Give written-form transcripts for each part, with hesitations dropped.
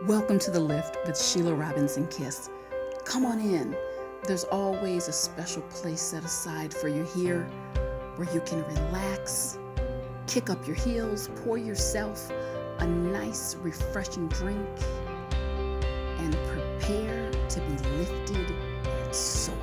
Welcome to The Lift with Sheila Robinson Kiss. Come on in. There's always a special place set aside for you here where you can relax, kick up your heels, pour yourself a nice, refreshing drink, and prepare to be lifted and soar.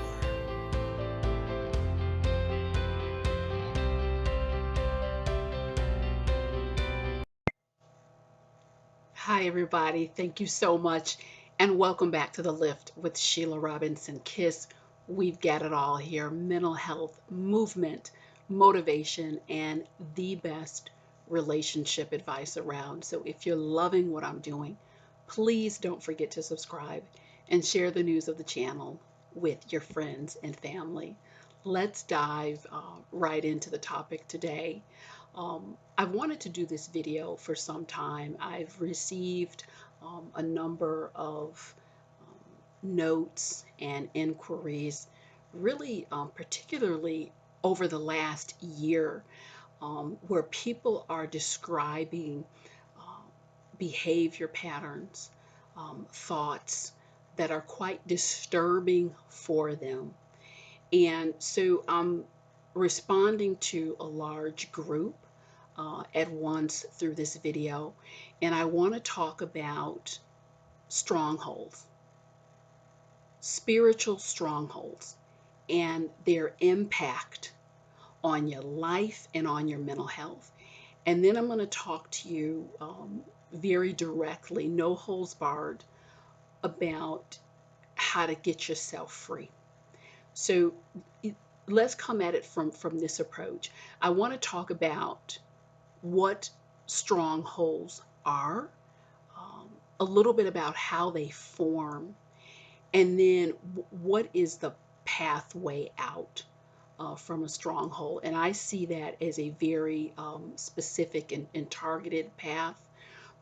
Hi, everybody. Thank you so much. And welcome back to The Lift with Sheila Robinson Kiss. We've got it all here: mental health, movement, motivation, and the best relationship advice around. So if you're loving what I'm doing, please don't forget to subscribe and share the news of the channel with your friends and family. Let's dive right into the topic today. I've wanted to do this video for some time. I've received a number of notes and inquiries, really particularly over the last year, where people are describing behavior patterns, thoughts that are quite disturbing for them. And so I'm responding to a large group at once through this video, and I want to talk about strongholds, spiritual strongholds, and their impact on your life and on your mental health. And then I'm going to talk to you very directly, no holds barred, about how to get yourself free. So let's come at it from this approach. I want to talk about what strongholds are, a little bit about how they form, and then what is the pathway out from a stronghold. And I see that as a very specific and targeted path.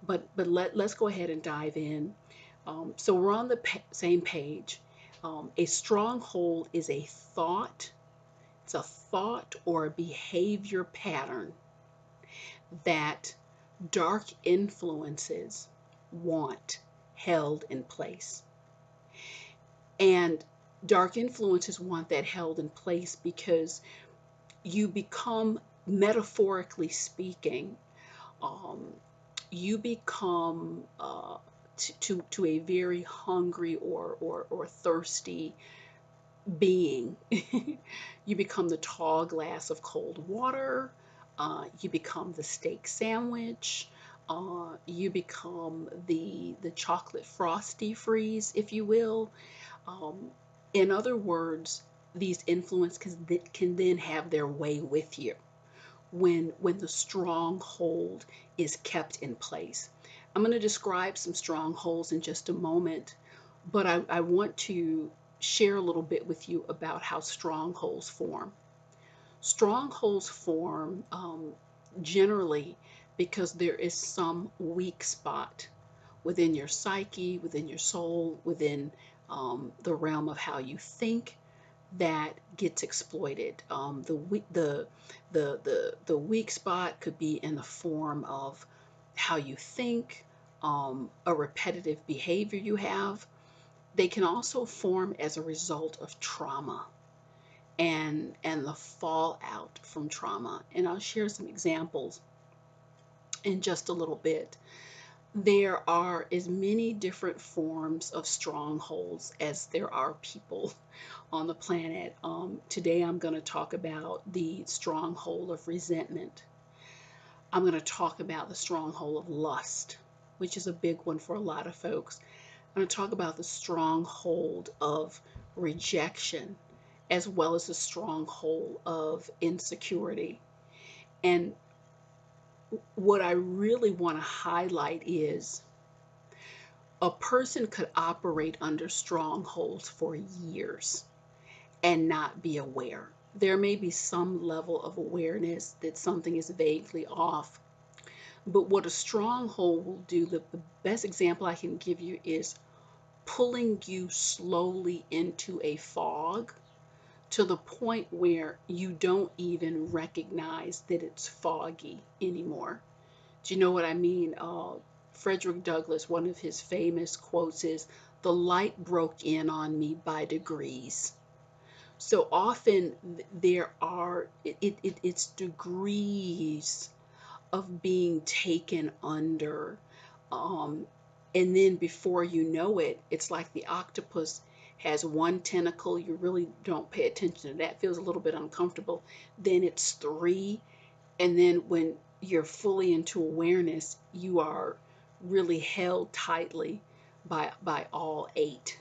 But let's go ahead and dive in. So we're on the same page. A stronghold is a thought. It's a thought or a behavior pattern that dark influences want held in place. And dark influences want that held in place because you become, metaphorically speaking, you become to a very hungry or thirsty being. You become the tall glass of cold water. You become the steak sandwich. You become the chocolate frosty freeze, if you will. In other words, these influences can then have their way with you when the stronghold is kept in place. I'm going to describe some strongholds in just a moment, but I want to share a little bit with you about how strongholds form. Strongholds form generally because there is some weak spot within your psyche, within your soul, within the realm of how you think that gets exploited. The weak spot could be in the form of how you think, a repetitive behavior you have. They can also form as a result of trauma and the fallout from trauma. And I'll share some examples in just a little bit. There are as many different forms of strongholds as there are people on the planet. Today I'm going to talk about the stronghold of resentment. I'm going to talk about the stronghold of lust, which is a big one for a lot of folks. I'm going to talk about the stronghold of rejection, as well as the stronghold of insecurity. And what I really want to highlight is a person could operate under strongholds for years and not be aware. There may be some level of awareness that something is vaguely off, but what a stronghold will do, the best example I can give you is pulling you slowly into a fog to the point where you don't even recognize that it's foggy anymore. Do you know what I mean? Frederick Douglass, one of his famous quotes is, "The light broke in on me by degrees." So often there are, it's degrees of being taken under. Um, and then before you know it, it's like the octopus has one tentacle. You really don't pay attention to that. Feels a little bit uncomfortable. Then it's three. And then when you're fully into awareness, you are really held tightly by all eight,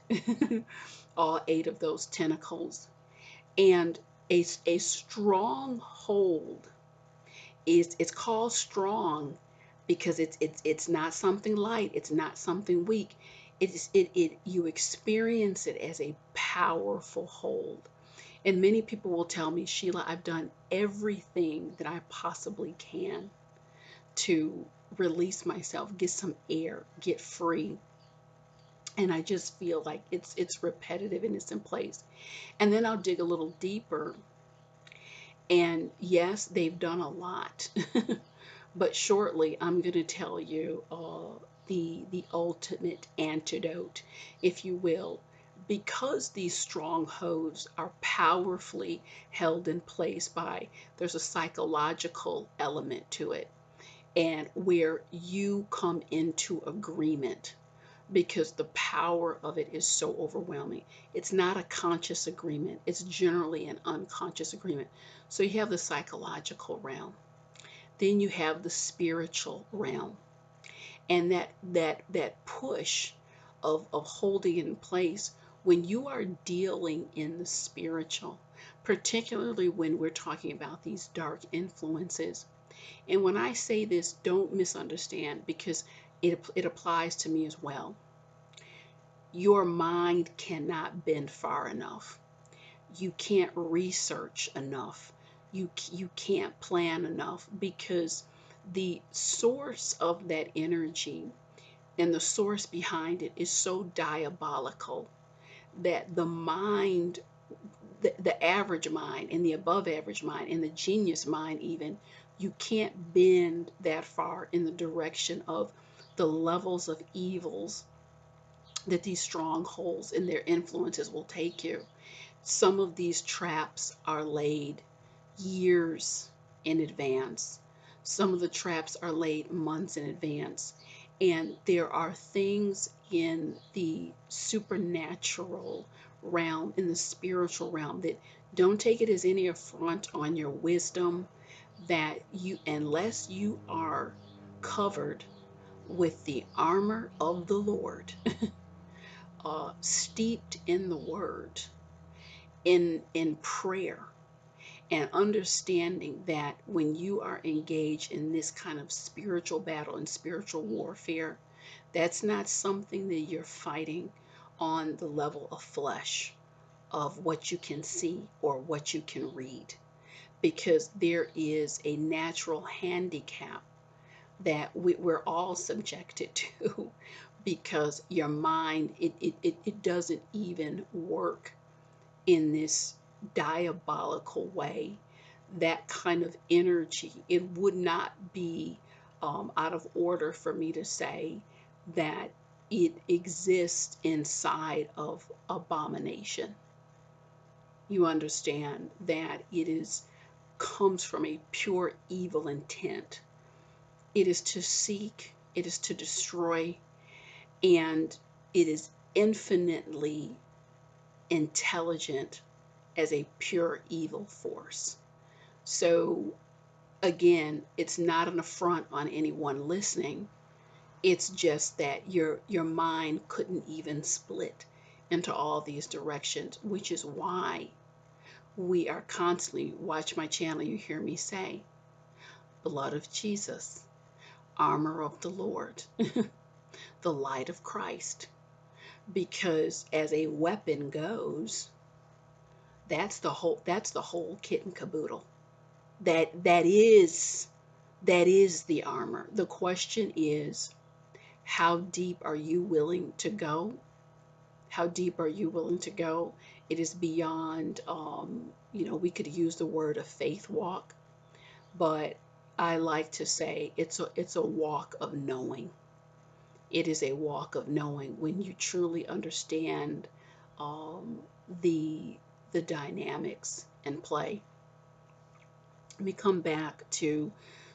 all eight of those tentacles. And a strong hold is, it's called strong because it's not something light, it's not something weak. It you experience it as a powerful hold. And many people will tell me, Sheila, I've done everything that I possibly can to release myself, get some air, get free. And I just feel like it's repetitive and it's in place. And then I'll dig a little deeper. And yes, they've done a lot. But shortly, I'm going to tell you the ultimate antidote, if you will, because these strongholds are powerfully held in place by, there's a psychological element to it, and where you come into agreement because the power of it is so overwhelming. It's not a conscious agreement, it's generally an unconscious agreement. So you have the psychological realm, then you have the spiritual realm, and that push of holding it in place when you are dealing in the spiritual, particularly when we're talking about these dark influences. And when I say this, don't misunderstand, because it applies to me as well. Your mind cannot bend far enough. You can't research enough. You can't plan enough, because the source of that energy and the source behind it is so diabolical that the mind, the average mind and the above average mind and the genius mind even, you can't bend that far in the direction of the levels of evils that these strongholds and their influences will take you. Some of these traps are laid years in advance. Some of the traps are laid months in advance. And there are things in the supernatural realm, in the spiritual realm, that don't take it as any affront on your wisdom, that you, unless you are covered with the armor of the Lord, steeped in the word, in prayer, and understanding that when you are engaged in this kind of spiritual battle and spiritual warfare, that's not something that you're fighting on the level of flesh, of what you can see or what you can read, because there is a natural handicap that we're all subjected to, because your mind, it doesn't even work in this diabolical way. That kind of energy, it would not be out of order for me to say that it exists inside of abomination. You understand that it is, comes from a pure evil intent. It is to seek, it is to destroy, and it is infinitely intelligent as a pure evil force. So again, it's not an affront on anyone listening. It's just that your mind couldn't even split into all these directions, which is why we are constantly, watch my channel, you hear me say, blood of Jesus, armor of the Lord, the light of Christ. Because as a weapon goes, that's the whole kit and caboodle. That is the armor. The question is, how deep are you willing to go? How deep are you willing to go? It is beyond, we could use the word a faith walk, but I like to say it's a walk of knowing. It is a walk of knowing when you truly understand um, the the dynamics in play. Let me come back to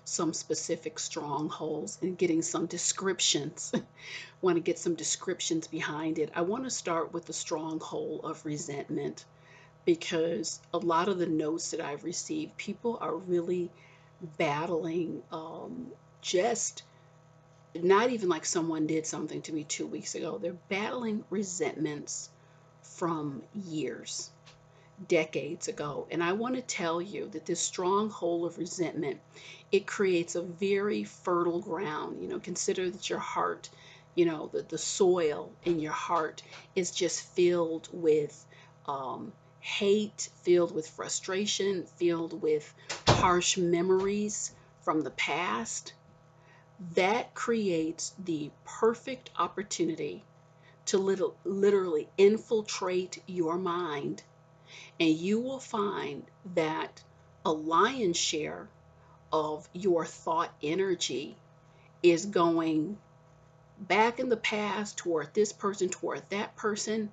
some specific strongholds and getting some descriptions. Want to get some descriptions behind it. I want to start with the stronghold of resentment because a lot of the notes that I've received, people are really battling just not even like someone did something to me 2 weeks ago. They're battling resentments from years, decades ago. And I want to tell you that this stronghold of resentment, it creates a very fertile ground. Consider that your heart, the soil in your heart is just filled with hate, filled with frustration, filled with harsh memories from the past. That creates the perfect opportunity to literally infiltrate your mind, and you will find that a lion's share of your thought energy is going back in the past toward this person, toward that person.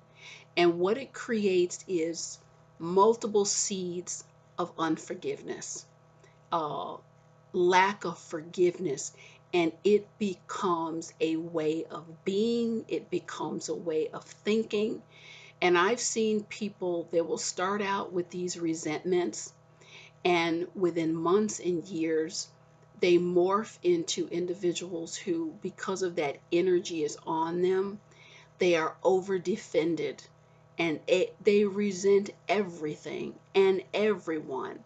And what it creates is multiple seeds of unforgiveness, uh, lack of forgiveness. And it becomes a way of being, it becomes a way of thinking. And I've seen people that will start out with these resentments, and within months and years, they morph into individuals who, because of that energy is on them, they are over defended, and they resent everything and everyone,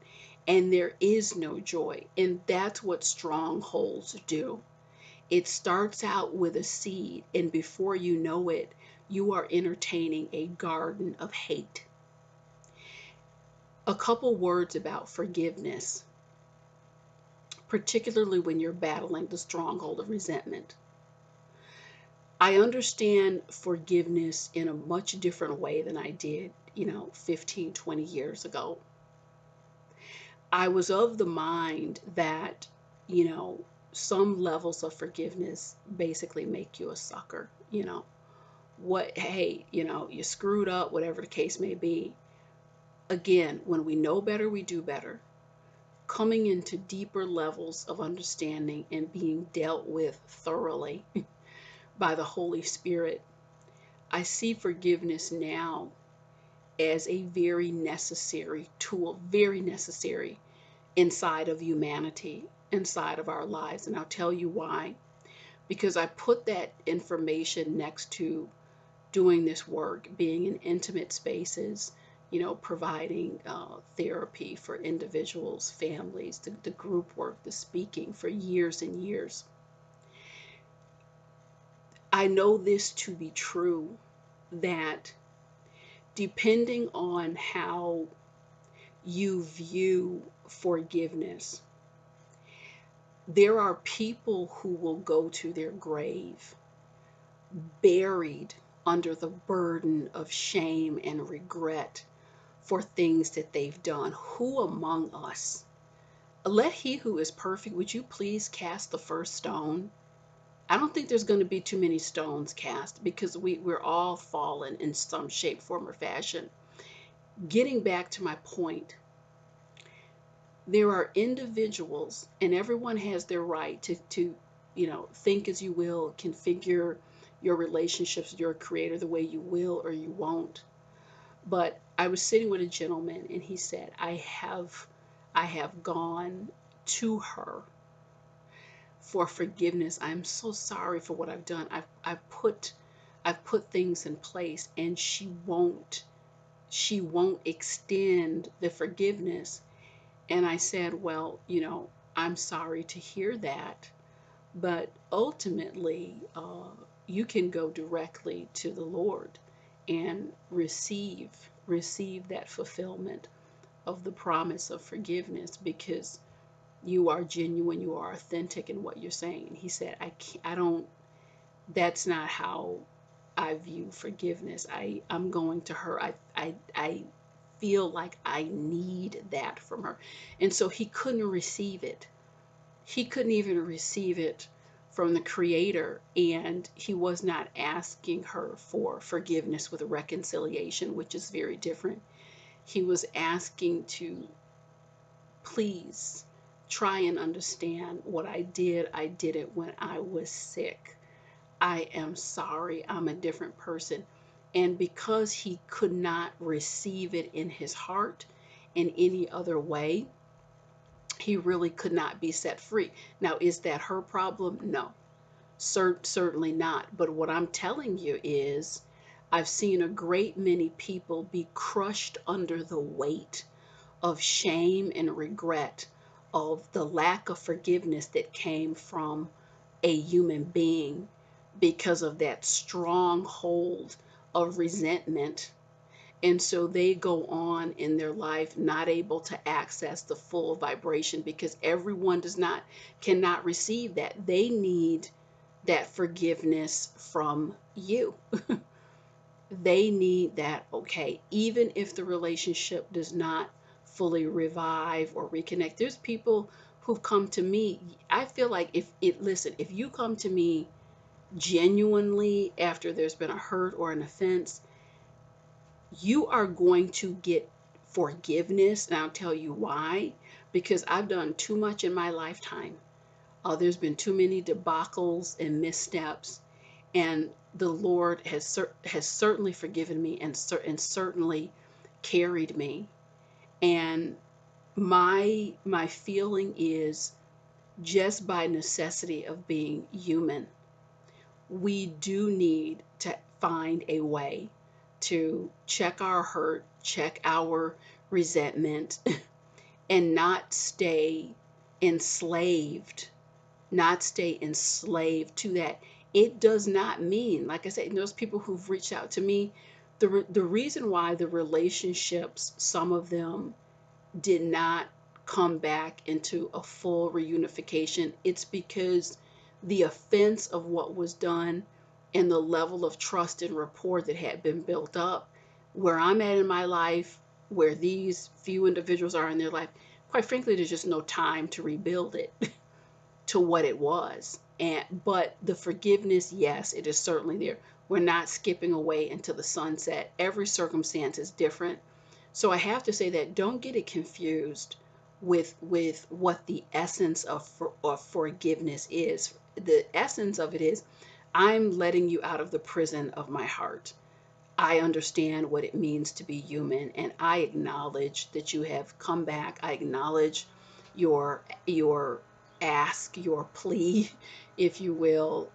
and there is no joy. And that's what strongholds do. It starts out with a seed, and before you know it, you are entertaining a garden of hate. A couple words about forgiveness, particularly when you're battling the stronghold of resentment. I understand forgiveness in a much different way than I did, 15, 20 years ago. I was of the mind that, you know, some levels of forgiveness basically make you a sucker. Hey, you screwed up, whatever the case may be. Again, when we know better, we do better. Coming into deeper levels of understanding and being dealt with thoroughly by the Holy Spirit, I see forgiveness now as a very necessary tool, very necessary inside of humanity, inside of our lives. And I'll tell you why. Because I put that information next to doing this work, being in intimate spaces, providing therapy for individuals, families, the group work, the speaking for years and years. I know this to be true, that depending on how you view forgiveness, there are people who will go to their grave buried under the burden of shame and regret for things that they've done. Who among us? Let he who is perfect, would you please cast the first stone? I don't think there's going to be too many stones cast, because we're all fallen in some shape, form, or fashion. Getting back to my point, there are individuals, and everyone has their right to think as you will, configure your relationships with your creator the way you will or you won't. But I was sitting with a gentleman, and he said, I have gone to her for forgiveness. I'm so sorry for what I've done. I've put things in place, and she won't extend the forgiveness. And I said, well, I'm sorry to hear that, but ultimately, you can go directly to the Lord and receive that fulfillment of the promise of forgiveness, because you are genuine, you are authentic in what you're saying. And he said, I don't, that's not how I view forgiveness. I'm going to her. I feel like I need that from her. And so he couldn't receive it. He couldn't even receive it from the Creator, and he was not asking her for forgiveness with reconciliation, which is very different. He was asking to please try and understand what I did. I did it when I was sick. I am sorry. I'm a different person. And because he could not receive it in his heart in any other way, he really could not be set free. Now, is that her problem? No, certainly not. But what I'm telling you is, I've seen a great many people be crushed under the weight of shame and regret of the lack of forgiveness that came from a human being because of that stronghold of resentment. And so they go on in their life not able to access the full vibration, because everyone cannot receive that. They need that forgiveness from you. They need that, okay, even if the relationship does not fully revive or reconnect. There's people who've come to me. I feel like if you come to me genuinely after there's been a hurt or an offense, you are going to get forgiveness. And I'll tell you why. Because I've done too much in my lifetime. There's been too many debacles and missteps, and the Lord has certainly forgiven me, and certainly carried me. And my feeling is, just by necessity of being human, we do need to find a way to check our hurt, check our resentment, and not stay enslaved to that. It does not mean, like I said, those people who've reached out to me, the reason why the relationships, some of them did not come back into a full reunification, it's because the offense of what was done and the level of trust and rapport that had been built up, where I'm at in my life, where these few individuals are in their life, quite frankly, there's just no time to rebuild it to what it was. But the forgiveness, yes, it is certainly there. We're not skipping away into the sunset. Every circumstance is different. So I have to say that don't get it confused with what the essence of forgiveness is. The essence of it is, I'm letting you out of the prison of my heart. I understand what it means to be human, and I acknowledge that you have come back. I acknowledge your ask, your plea, if you will,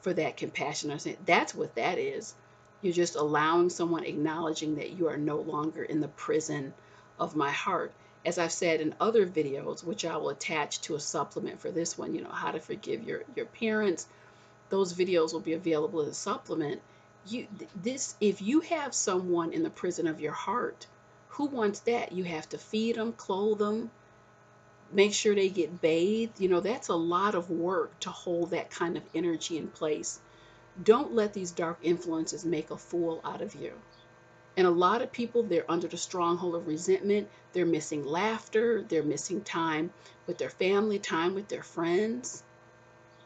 for that compassion. That's what that is. You're just allowing someone, acknowledging that you are no longer in the prison of my heart. As I've said in other videos, which I will attach to a supplement for this one, how to forgive your parents. Those videos will be available as a supplement. If you have someone in the prison of your heart, who wants that? You have to feed them, clothe them, make sure they get bathed. That's a lot of work to hold that kind of energy in place. Don't let these dark influences make a fool out of you. And a lot of people, they're under the stronghold of resentment. They're missing laughter. They're missing time with their family, time with their friends.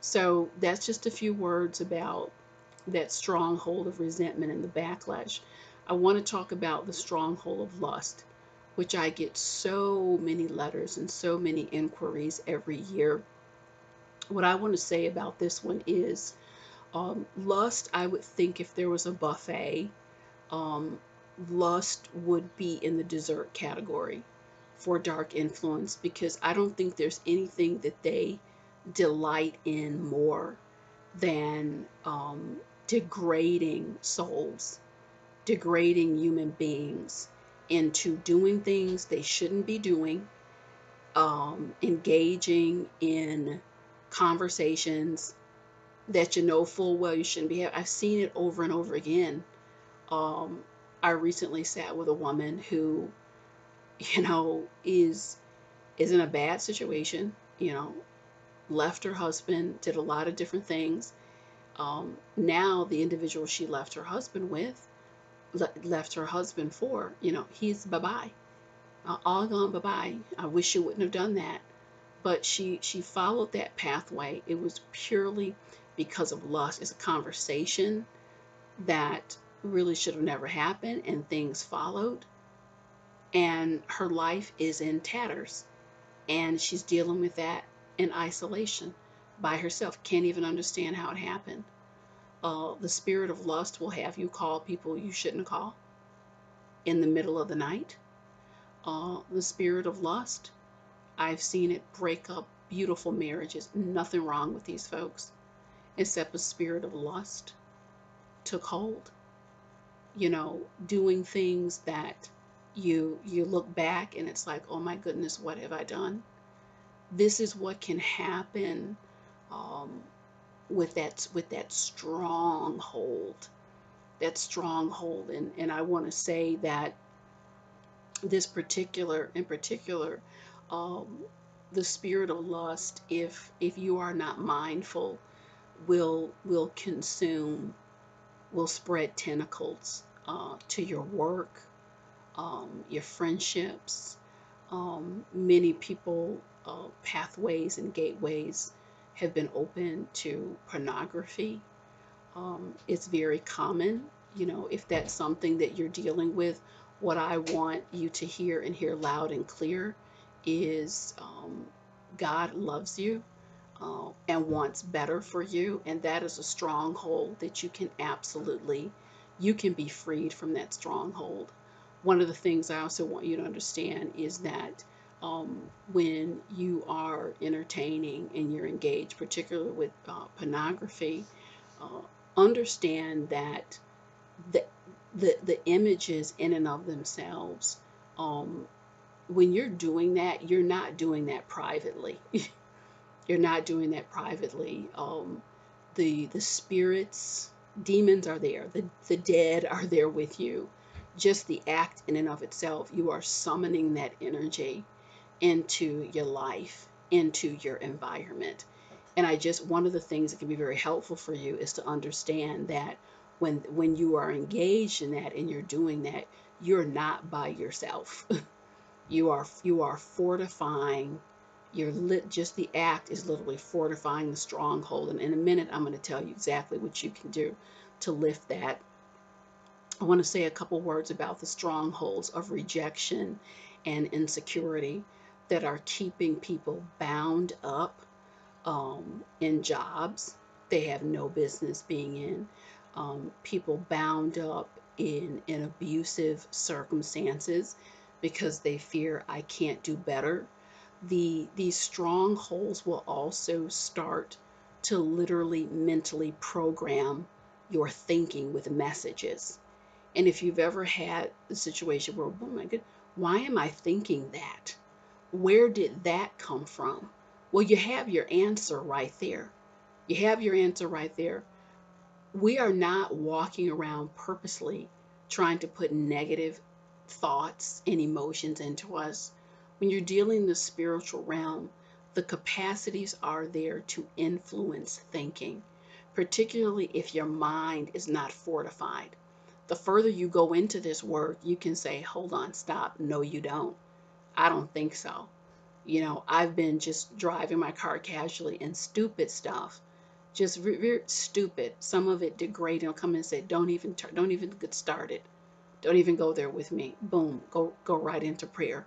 So that's just a few words about that stronghold of resentment and the backlash. I want to talk about the stronghold of lust, which I get so many letters and so many inquiries every year. What I want to say about this one is, lust, I would think if there was a buffet, lust would be in the dessert category for dark influence, because I don't think there's anything that they delight in more than degrading souls, degrading human beings into doing things they shouldn't be doing, engaging in conversations that full well you shouldn't be having. I've seen it over and over again. I recently sat with a woman who, is in a bad situation, left her husband, did a lot of different things. Now the individual she left her husband with, left her husband for, he's bye-bye. All gone bye-bye. I wish you wouldn't have done that. But she followed that pathway. It was purely because of lust. It's a conversation that really should have never happened, and things followed, and her life is in tatters, and she's dealing with that in isolation by herself. Can't even understand how it happened. The spirit of lust will have you call people you shouldn't call in the middle of the night. The spirit of lust, I've seen it break up beautiful marriages. Nothing wrong with these folks, except the spirit of lust took hold. Doing things that you look back and it's like, oh my goodness, what have I done? This is what can happen um, with that stronghold, and I want to say that this in particular, um, the spirit of lust, if you are not mindful, will consume, will spread tentacles to your work, your friendships. Many people, pathways and gateways have been open to pornography. It's very common. If that's something that you're dealing with, what I want you to hear and hear loud and clear is God loves you and wants better for you, and that is a stronghold that you can be freed from that stronghold. One of the things I also want you to understand is that when you are entertaining and you're engaged, particularly with pornography, uh, understand that the, the images in and of themselves, um, when you're doing that, you're not doing that privately. You're not doing that privately. The spirits, demons are there. The dead are there with you. Just the act in and of itself, you are summoning that energy into your life, into your environment. And one of the things that can be very helpful for you is to understand that when you are engaged in that and you're doing that, you're not by yourself. You are fortifying. Just the act is literally fortifying the stronghold. And in a minute, I'm going to tell you exactly what you can do to lift that. I want to say a couple words about the strongholds of rejection and insecurity that are keeping people bound up in jobs they have no business being in, people bound up in abusive circumstances because they fear I can't do better. These strongholds will also start to literally mentally program your thinking with messages. And if you've ever had a situation where, oh my God, why am I thinking that? Where did that come from? Well, you have your answer right there. You have your answer right there. We are not walking around purposely trying to put negative thoughts and emotions into us. When you're dealing in the spiritual realm, the capacities are there to influence thinking, particularly if your mind is not fortified. The further you go into this work, you can say, hold on, stop. No, you don't. I don't think so. I've been just driving my car casually and stupid stuff, just very stupid. Some of it degrading. I'll come in and say, don't even get started. Don't even go there with me. Boom, go right into prayer,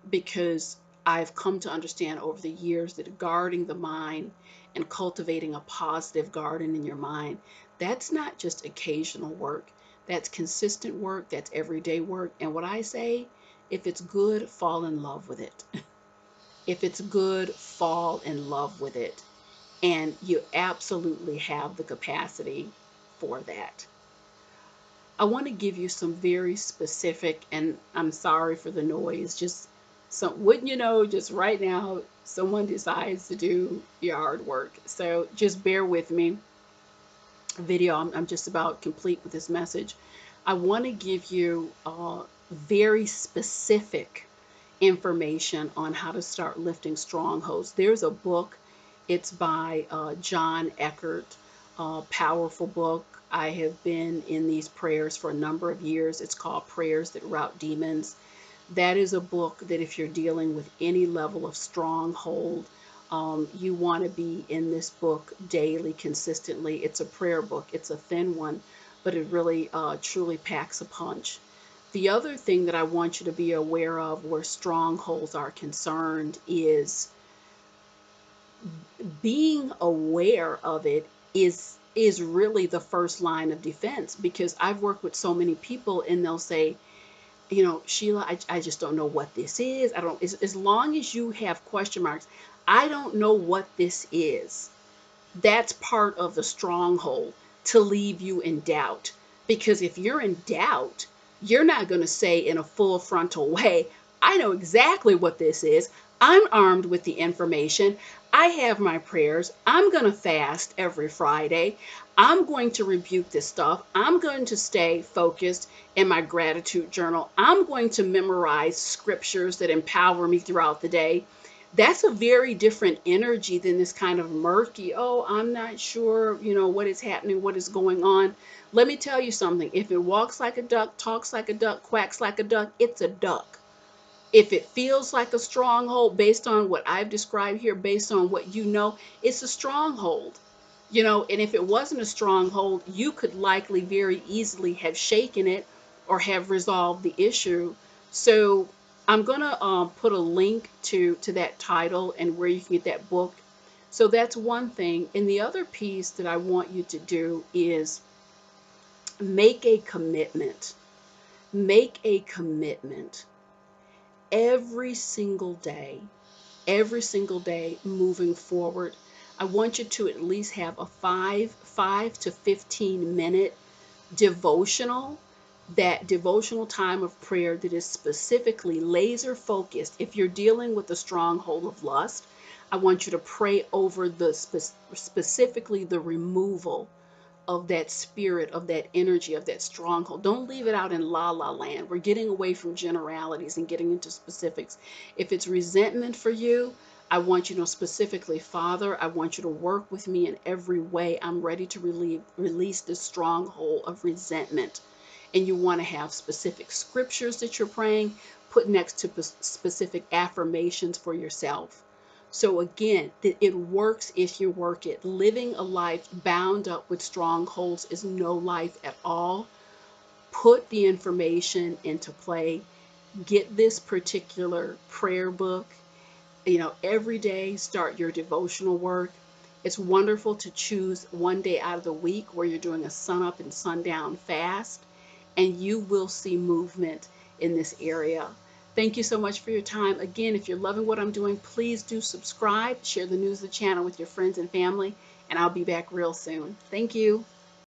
because I've come to understand over the years that guarding the mind and cultivating a positive garden in your mind, that's not just occasional work. That's consistent work. That's everyday work. And what I say, if it's good, fall in love with it. If it's good, fall in love with it. And you absolutely have the capacity for that. I want to give you some very specific, and I'm sorry for the noise, just wouldn't you know, just right now, someone decides to do yard work. So just bear with me. Video, I'm just about complete with this message. I want to give you very specific information on how to start lifting strongholds. There's a book. It's by John Eckert, powerful book. I have been in these prayers for a number of years. It's called Prayers That Rout Demons. that is a book that if you're dealing with any level of stronghold, you want to be in this book daily, consistently. It's a prayer book. It's a thin one, but it really truly packs a punch. The other thing that I want you to be aware of where strongholds are concerned is being aware of it is really the first line of defense, because I've worked with so many people and they'll say, Sheila, I just don't know what this is. I don't, as long as you have question marks, I don't know what this is. That's part of the stronghold, to leave you in doubt. Because if you're in doubt, you're not going to say in a full frontal way, I know exactly what this is. I'm armed with the information. I have my prayers. I'm going to fast every Friday. I'm going to rebuke this stuff. I'm going to stay focused in my gratitude journal. I'm going to memorize scriptures that empower me throughout the day. That's a very different energy than this kind of murky, oh, I'm not sure, what is happening, what is going on. Let me tell you something. If it walks like a duck, talks like a duck, quacks like a duck, it's a duck. If it feels like a stronghold based on what I've described here, based on what it's a stronghold. And if it wasn't a stronghold, you could likely very easily have shaken it or have resolved the issue. So I'm going to put a link to that title and where you can get that book. So that's one thing. And the other piece that I want you to do is make a commitment. Make a commitment every single day moving forward. I want you to at least have a 5 to 15 minute devotional, that devotional time of prayer that is specifically laser focused. If you're dealing with the stronghold of lust, I want you to pray over specifically the removal of that spirit, of that energy, of that stronghold. Don't leave it out in la la land. We're getting away from generalities and getting into specifics. If it's resentment for you, I want you to know specifically, Father, I want you to work with me in every way. I'm ready to release this stronghold of resentment. And you want to have specific scriptures that you're praying, put next to specific affirmations for yourself. So again, it works if you work it. Living a life bound up with strongholds is no life at all. Put the information into play. Get this particular prayer book. Every day start your devotional work. It's wonderful to choose one day out of the week where you're doing a sun up and sundown fast, and you will see movement in this area. Thank you so much for your time. Again, if you're loving what I'm doing, please do subscribe, share the news of the channel with your friends and family, and I'll be back real soon. Thank you.